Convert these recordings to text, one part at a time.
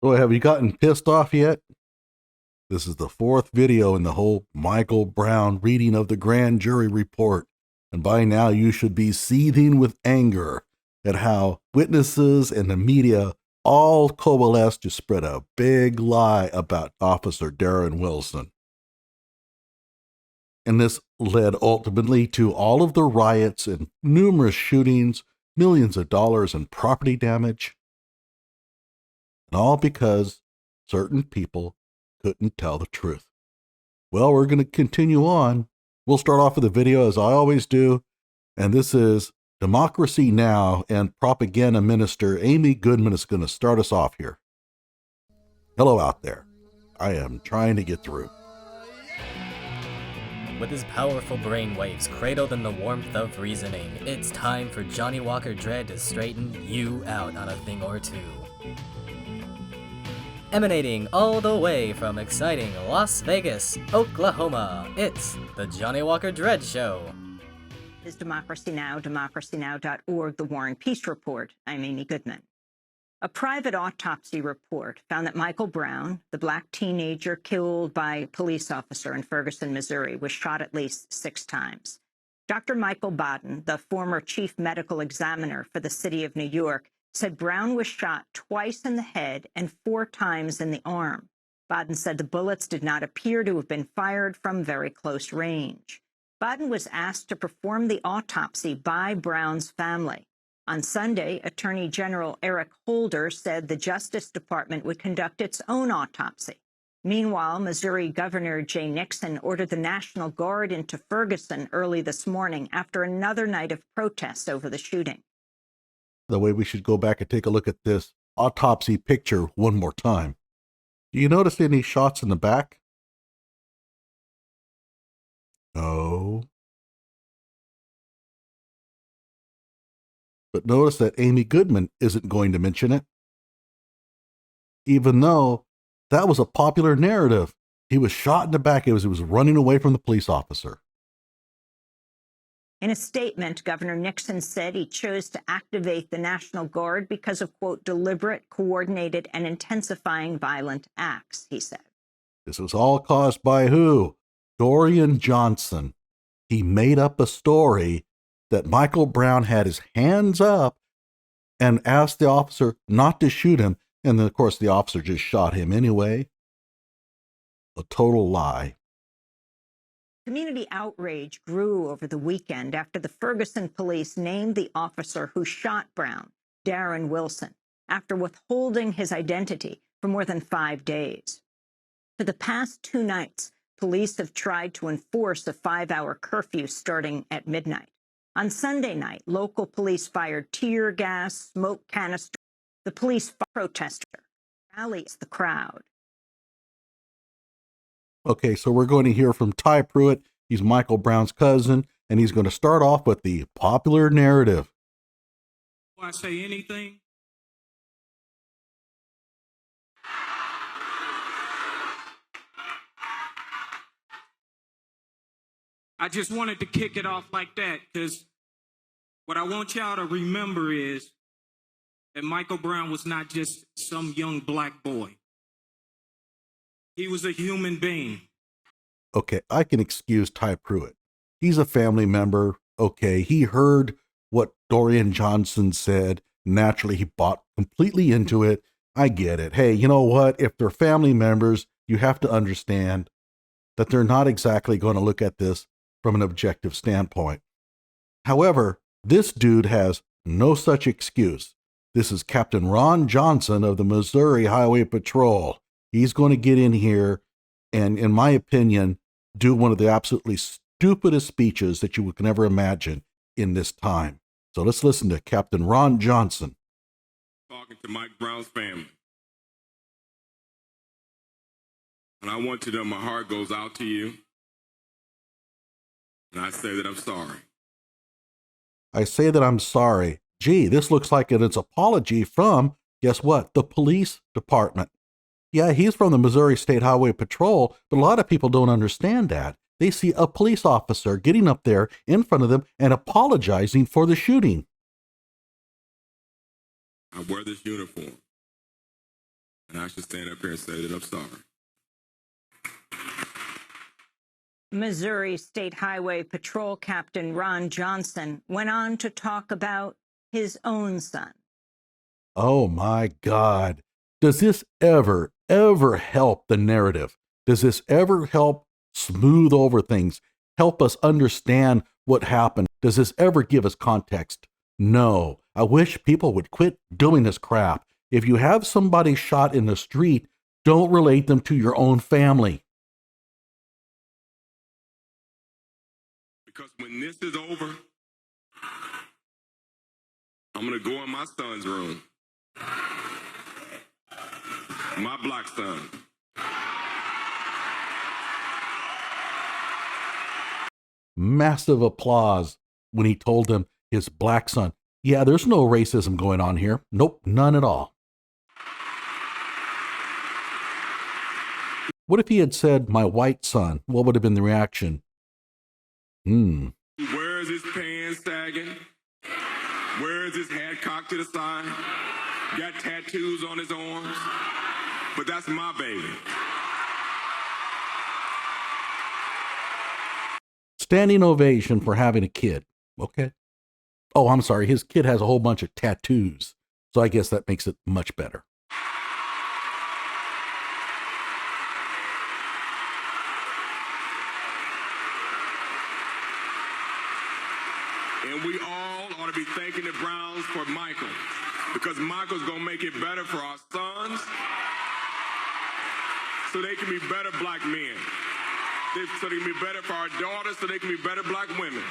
So have you gotten pissed off yet? This is the fourth video in the whole Michael Brown reading of the grand jury report. And by now you should be seething with anger at how witnesses and the media all coalesced to spread a big lie about Officer Dorian Wilson. And this led ultimately to all of the riots and numerous shootings, millions of dollars in property damage. And all because certain people couldn't tell the truth. Well, we're going to continue on. We'll start off with a video as I always do. And this is Democracy Now! And propaganda minister Amy Goodman is going to start us off here. Hello out there. I am trying to get through. With his powerful brainwaves cradled in the warmth of reasoning, it's time for Johnny Walker Dredd to straighten you out on a thing or two. Emanating all the way from exciting Las Vegas, Oklahoma, it's the Johnny Walker Dredd Show. Is Democracy Now!, democracynow.org, The War and Peace Report. I'm Amy Goodman. A private autopsy report found that Michael Brown, the black teenager killed by a police officer in Ferguson, Missouri, was shot at least 6 times. Dr. Michael Baden, the former chief medical examiner for the city of New York, said Brown was shot twice in the head and 4 times in the arm. Baden said the bullets did not appear to have been fired from very close range. Baden was asked to perform the autopsy by Brown's family. On Sunday, Attorney General Eric Holder said the Justice Department would conduct its own autopsy. Meanwhile, Missouri Governor Jay Nixon ordered the National Guard into Ferguson early this morning after another night of protests over the shooting. The way we should go back and take a look at this autopsy picture one more time. Do you notice any shots in the back? No. But notice that Amy Goodman isn't going to mention it. Even though that was a popular narrative. He was shot in the back. He was running away from the police officer. In a statement, Governor Nixon said he chose to activate the National Guard because of, quote, deliberate, coordinated, and intensifying violent acts, he said. This was all caused by who? Dorian Johnson. He made up a story that Michael Brown had his hands up and asked the officer not to shoot him. And then, of course, the officer just shot him anyway. A total lie. Community outrage grew over the weekend after the Ferguson police named the officer who shot Brown, Dorian Wilson, after withholding his identity for more than 5 days. For the past 2 nights, police have tried to enforce a 5-hour curfew starting at midnight. On Sunday night, local police fired tear gas, smoke canister. The police protester rallies the crowd. Okay, so we're going to hear from Ty Pruitt. He's Michael Brown's cousin, and he's going to start off with the popular narrative. Before I say anything, I just wanted to kick it off like that because what I want y'all to remember is that Michael Brown was not just some young black boy. He was a human being. Okay, I can excuse Ty Pruitt. He's a family member. Okay, he heard what Dorian Johnson said. Naturally, he bought completely into it. I get it. Hey, you know what? If they're family members, you have to understand that they're not exactly going to look at this from an objective standpoint. However, this dude has no such excuse. This is Captain Ron Johnson of the Missouri Highway Patrol. He's going to get in here and, in my opinion, do one of the absolutely stupidest speeches that you can ever imagine in this time. So let's listen to Captain Ron Johnson. Talking to Mike Brown's family. And I want you to know my heart goes out to you. And I say that I'm sorry. I say that I'm sorry. Gee, this looks like it's an apology from, guess what, the police department. Yeah, he's from the Missouri State Highway Patrol, but a lot of people don't understand that. They see a police officer getting up there in front of them and apologizing for the shooting. I wear this uniform And I should stand up here and say that I'm sorry. Missouri State Highway Patrol Captain Ron Johnson went on to talk about his own son. Oh my God. Does this ever help the narrative? Does this ever help smooth over things? Help us understand what happened? Does this ever give us context? No. I wish people would quit doing this crap. If you have somebody shot in the street, don't relate them to your own family. Because when this is over, I'm going to go in my son's room. My black son. Massive applause when he told them his black son. Yeah, there's no racism going on here. Nope, none at all. What if he had said, my white son? What would have been the reaction? Where is his pants sagging? Where is his head cocked to the side? Got tattoos on his arms. But that's my baby. Standing ovation for having a kid. Okay. Oh, I'm sorry. His kid has a whole bunch of tattoos. So I guess that makes it much better. And we all ought to be thanking the Browns for Michael. Because Michael's going to make it better for our sons so they can be better black men. So they can be better for our daughters so they can be better black women.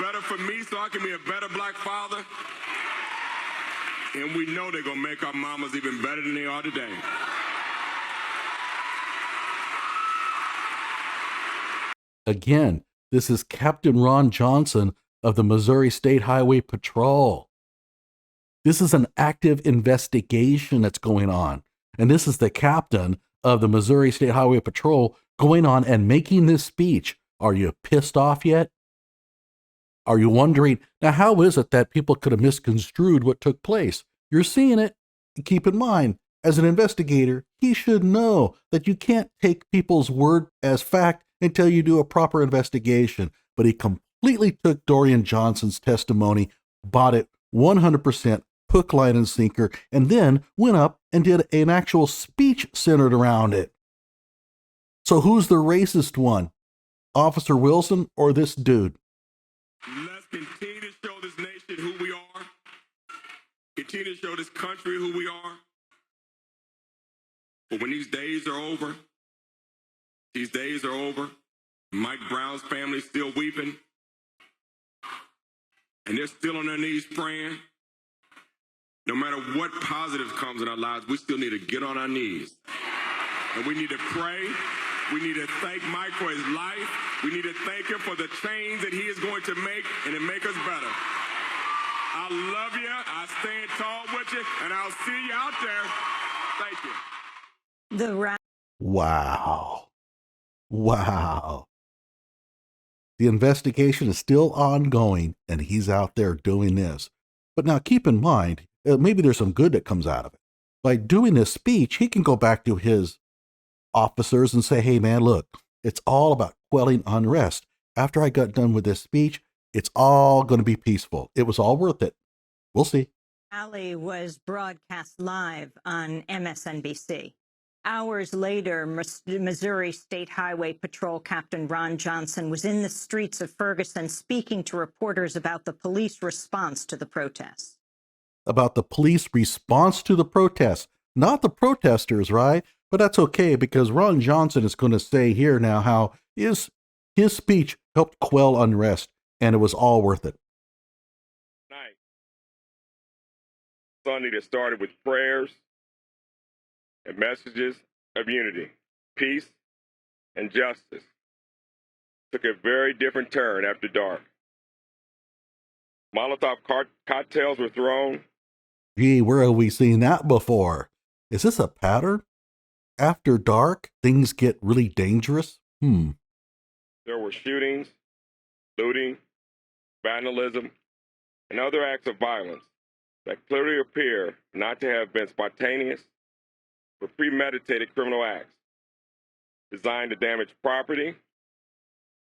Better for me so I can be a better black father. And we know they're going to make our mamas even better than they are today. Again, this is Captain Ron Johnson of the Missouri State Highway Patrol. This is an active investigation that's going on. And this is the captain of the Missouri State Highway Patrol going on and making this speech. Are you pissed off yet? Are you wondering, now how is it that people could have misconstrued what took place? You're seeing it. Keep in mind, as an investigator, he should know that you can't take people's word as fact until you do a proper investigation. But he completely took Dorian Johnson's testimony, bought it 100%, hook, line, and sinker, and then went up and did an actual speech centered around it. So who's the racist one? Officer Wilson or this dude? Let's continue to show this nation who we are. Continue to show this country who we are. But when these days are over, Mike Brown's family's still weeping, and they're still on their knees praying. No matter what positive comes in our lives, we still need to get on our knees. And we need to pray. We need to thank Mike for his life. We need to thank him for the change that he is going to make and to make us better. I love you. I stand tall with you, and I'll see you out there. Thank you. Wow. The investigation is still ongoing, and he's out there doing this. But now keep in mind, maybe there's some good that comes out of it. By doing this speech, he can go back to his officers and say, hey man, look, it's all about quelling unrest. After I got done with this speech, it's all going to be peaceful. It was all worth it. We'll see. The rally was broadcast live on MSNBC. Hours later, Missouri State Highway Patrol Captain Ron Johnson was in the streets of Ferguson speaking to reporters about the police response to the protests. About the police response to the protests, not the protesters, right? But that's okay, because Ron Johnson is going to say here now how his speech helped quell unrest, and it was all worth it. Sunday that started with prayers and messages of unity, peace, and justice took a very different turn after dark. Molotov cocktails were thrown. Gee, where have we seen that before? Is this a pattern? After dark, things get really dangerous? There were shootings, looting, vandalism, and other acts of violence that clearly appear not to have been spontaneous for premeditated criminal acts designed to damage property,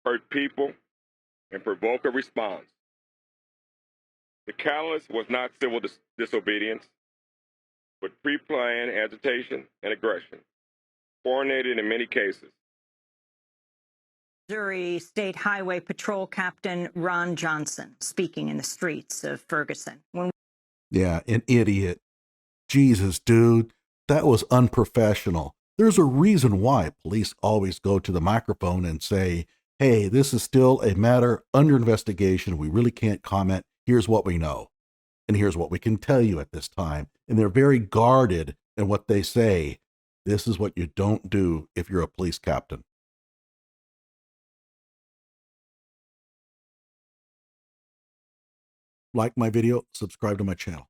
hurt people, and provoke a response. The catalyst was not civil disobedience, but pre-planned agitation and aggression, coordinated in many cases. Missouri State Highway Patrol Captain Ron Johnson speaking in the streets of Ferguson. Yeah, an idiot. Jesus, dude, that was unprofessional. There's a reason why police always go to the microphone and say, hey, this is still a matter under investigation. We really can't comment. Here's what we know. And here's what we can tell you at this time. And they're very guarded in what they say. This is what you don't do if you're a police captain. Like my video, subscribe to my channel.